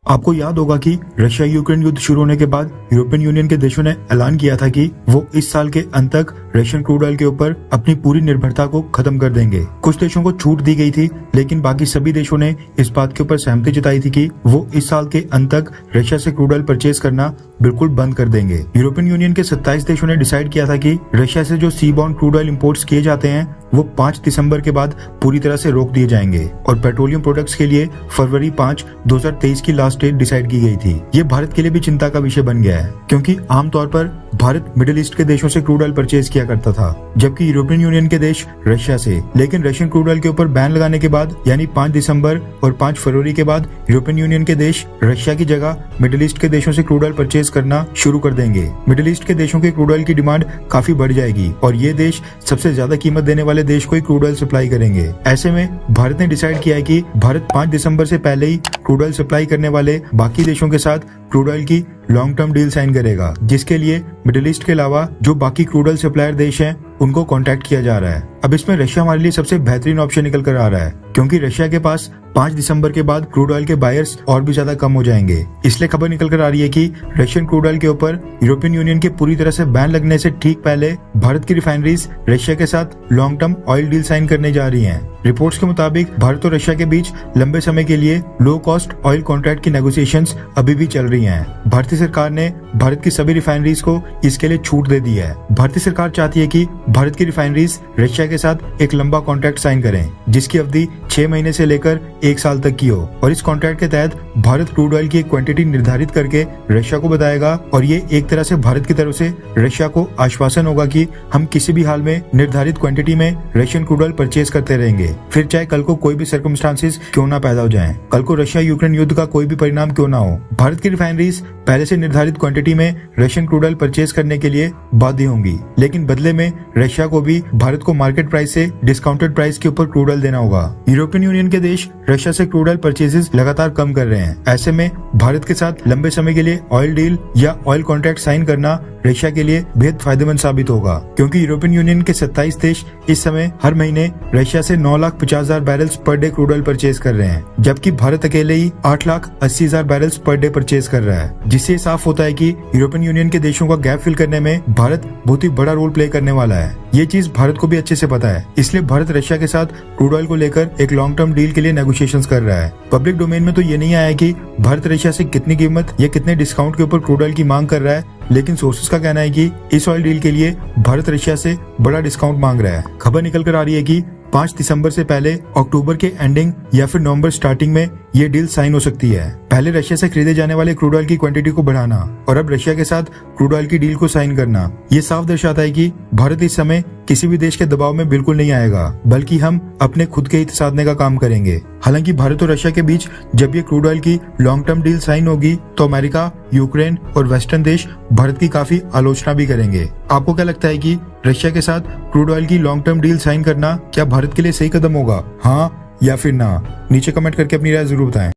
आपको याद होगा कि रशिया यूक्रेन युद्ध शुरू होने के बाद यूरोपियन यूनियन के देशों ने ऐलान किया था कि वो इस साल के अंत तक रशियन क्रूड ऑयल के ऊपर अपनी पूरी निर्भरता को खत्म कर देंगे। कुछ देशों को छूट दी गई थी, लेकिन बाकी सभी देशों ने इस बात के ऊपर सहमति जताई थी कि वो इस साल के अंत तक रशिया से क्रूड ऑयल परचेज करना बिल्कुल बंद कर देंगे। यूरोपियन यूनियन के 27 देशों ने डिसाइड किया था कि रशिया से जो सी बॉर्न क्रूड ऑयल इंपोर्ट्स किए जाते हैं वो 5 दिसंबर के बाद पूरी तरह से रोक दिए जाएंगे और पेट्रोलियम प्रोडक्ट्स के लिए फरवरी 5, 2023 की लास्ट डेट डिसाइड की गई थी। ये भारत के लिए भी चिंता का विषय बन गया है, क्योंकि आमतौर पर भारत मिडिल ईस्ट के देशों से क्रूड ऑयल परचेज किया करता था, जबकि यूरोपियन यूनियन के देश रशिया से। लेकिन रशियन क्रूड ऑयल के ऊपर बैन लगाने के बाद यानी 5 दिसंबर और 5 फरवरी के बाद यूरोपियन यूनियन के देश रशिया की जगह मिडिल ईस्ट के देशों से क्रूड ऑयल परचेज करना शुरू कर देंगे। मिडिल ईस्ट के देशों के क्रूड ऑयल की डिमांड काफी बढ़ जाएगी और ये देश सबसे ज्यादा कीमत देने वाले देश को ही क्रूड ऑयल सप्लाई करेंगे। ऐसे में भारत ने डिसाइड किया है कि भारत 5 दिसंबर से पहले ही क्रूड ऑयल सप्लाई करने वाले बाकी देशों के साथ क्रूड ऑयल की लॉन्ग टर्म डील साइन करेगा, जिसके लिए मिडिल ईस्ट के अलावा जो बाकी क्रूड ऑयल सप्लायर देश हैं उनको कांटेक्ट किया जा रहा है। अब इसमें रशिया हमारे लिए सबसे बेहतरीन ऑप्शन निकल कर आ रहा है, क्योंकि रशिया के पास 5 दिसंबर के बाद क्रूड ऑयल के बायर्स और भी ज्यादा कम हो जाएंगे। इसलिए खबर निकल कर आ रही है कि रशियन क्रूड ऑयल के ऊपर यूरोपियन यूनियन के पूरी तरह से बैन लगने से ठीक पहले भारत की रिफाइनरीज रशिया के साथ long term oil deal sign करने जा रही हैं। रिपोर्ट्स के मुताबिक भारत और रशिया के बीच लंबे समय के लिए लो कॉस्ट ऑयल कॉन्ट्रैक्ट की नेगोशिएशंस अभी भी चल रही हैं। भारतीय सरकार ने भारत की सभी रिफाइनरीज को इसके लिए छूट दे दी है। भारतीय सरकार चाहती है कि भारत की रिफाइनरीज रशिया के साथ एक लंबा कॉन्ट्रैक्ट साइन करें, जिसकी अवधि 6 महीने से लेकर 1 साल तक की हो, और इस कॉन्ट्रैक्ट के तहत भारत क्रूड ऑयल की एक क्वांटिटी निर्धारित करके रशिया को बताएगा और ये एक तरह से भारत की तरफ से रशिया को आश्वासन होगा कि हम किसी भी हाल में निर्धारित क्वांटिटी में रशियन क्रूड ऑयल परचेज करते रहेंगे, फिर चाहे कल को कोई भी सर्कमस्टांसेस क्यों ना पैदा हो जाएं। कल को रशिया यूक्रेन युद्ध का कोई भी परिणाम क्यों ना हो, भारत की रिफाइनरीज पहले से निर्धारित क्वांटिटी में रशियन क्रूड ऑयल परचेज करने के लिए बाध्य होंगी, लेकिन बदले में रशिया को भी भारत को मार्केट प्राइस से डिस्काउंटेड प्राइस के ऊपर क्रूड ऑयल देना होगा। यूरोपियन यूनियन के देश रशिया से क्रूड ऑयल परचेजेस लगातार कम कर रहे हैं। ऐसे में भारत के साथ लंबे समय के लिए ऑयल डील या ऑयल कॉन्ट्रैक्ट साइन करना रशिया के लिए बेहद फायदेमंद साबित होगा, क्योंकि यूरोपियन यूनियन के 27 देश इस समय हर महीने रशिया से 9,50,000 barrels per day crude oil purchase कर रहे हैं, जबकि भारत अकेले ही 8,80,000 बैरल्स पर डे परचेज कर रहा है, जिससे साफ होता है कि यूरोपियन यूनियन के देशों का गैप फिल करने में भारत बहुत ही बड़ा रोल प्ले करने वाला है। ये चीज भारत को भी अच्छे से पता है, इसलिए भारत रशिया के साथ क्रूड ऑयल को लेकर एक लॉन्ग टर्म डील के लिए नेगोशिएशंस कर रहा है। पब्लिक डोमेन में तो ये नहीं आया कि भारत रशिया से कितनी कीमत या कितने डिस्काउंट के ऊपर क्रूड ऑयल की मांग कर रहा है, लेकिन सोर्सेज का कहना है कि इस ऑयल डील के लिए भारत रशिया से बड़ा डिस्काउंट मांग रहा है। खबर निकल कर आ रही है कि 5 दिसंबर से पहले अक्टूबर के एंडिंग या फिर नवंबर स्टार्टिंग में ये डील साइन हो सकती है। पहले रशिया से खरीदे जाने वाले क्रूड ऑयल की क्वांटिटी को बढ़ाना और अब रशिया के साथ क्रूड ऑयल की डील को साइन करना, ये साफ दर्शाता है कि भारत इस समय किसी भी देश के दबाव में बिल्कुल नहीं आएगा, बल्कि हम अपने खुद के हित साधने का काम करेंगे। हालांकि भारत और रशिया के बीच जब ये क्रूड ऑयल की लॉन्ग टर्म डील साइन होगी तो अमेरिका, यूक्रेन और वेस्टर्न देश भारत की काफी आलोचना भी करेंगे। आपको क्या लगता है कि रशिया के साथ क्रूड ऑयल की लॉन्ग टर्म डील साइन करना क्या भारत के लिए सही कदम होगा, हाँ या फिर ना? नीचे कमेंट करके अपनी राय जरूर बताएं।